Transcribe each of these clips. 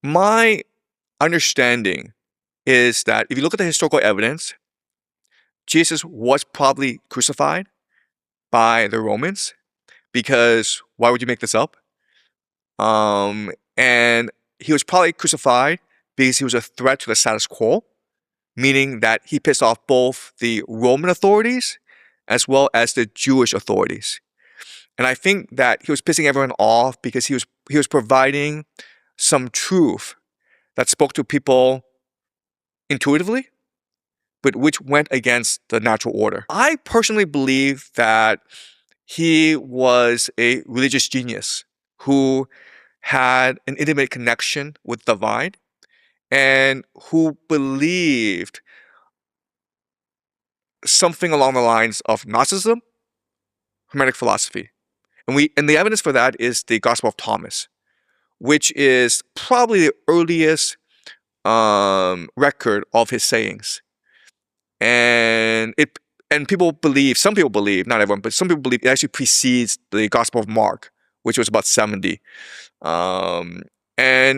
My understanding is that if you look at the historical evidence, Jesus was probably crucified by the Romans, because why would you make this up? And he was probably crucified because he was a threat to the status quo, meaning that he pissed off both the Roman authorities as well as the Jewish authorities. And I think that he was pissing everyone off because he was providing some truth that spoke to people intuitively, but which went against the natural order. I personally believe that he was a religious genius who had an intimate connection with the divine and who believed something along the lines of Gnosticism, Hermetic philosophy. And the evidence for that is the Gospel of Thomas, which is probably the earliest record of his sayings. And people believe, some people believe, not everyone, but some people believe it actually precedes the Gospel of Mark, which was about 70. And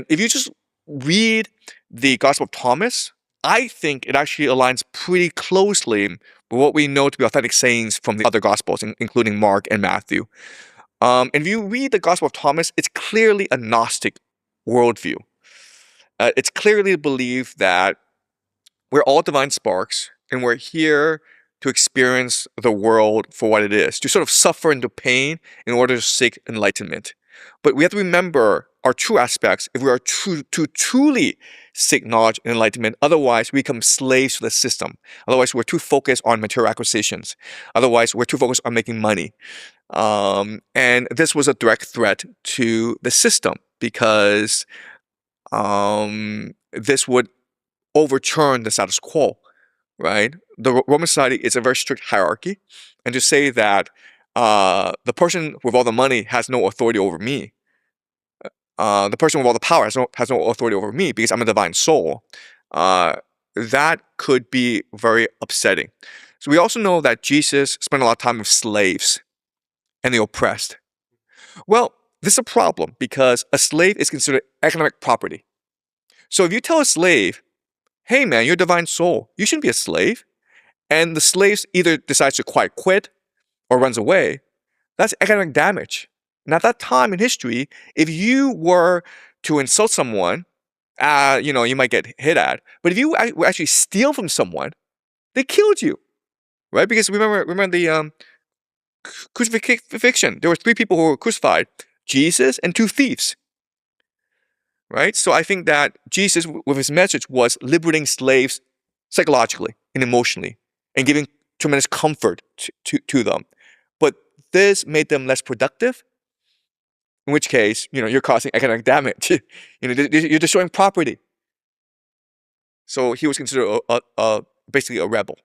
if you just read the Gospel of Thomas, I think it actually aligns pretty closely with what we know to be authentic sayings from the other Gospels, including Mark and Matthew. And if you read the Gospel of Thomas, it's clearly a Gnostic worldview. It's clearly believed that we're all divine sparks, and we're here to experience the world for what it is, to sort of suffer into pain in order to seek enlightenment. But we have to remember our true aspects if we are to truly seek knowledge and enlightenment. Otherwise, we become slaves to the system. Otherwise, we're too focused on material acquisitions. Otherwise, we're too focused on making money. And this was a direct threat to the system because this would overturn the status quo, right? The Roman society is a very strict hierarchy, and to say that the person with all the money has no authority over me, the person with all the power has no authority over me because I'm a divine soul, that could be very upsetting. So we also know that Jesus spent a lot of time with slaves and the oppressed. Well, this is a problem because a slave is considered economic property. So if you tell a slave, hey man, you're a divine soul, you shouldn't be a slave, and the slave either decides to quit or runs away, that's economic damage. And at that time in history, if you were to insult someone, you might get hit at. But if you actually steal from someone, they killed you, right? Because remember the crucifixion. There were 3 people who were crucified: Jesus and 2 thieves, right? So I think that Jesus, with his message, was liberating slaves psychologically and emotionally and giving tremendous comfort to them. But this made them less productive, in which case, you're causing economic damage. You're destroying property. So he was considered basically a rebel.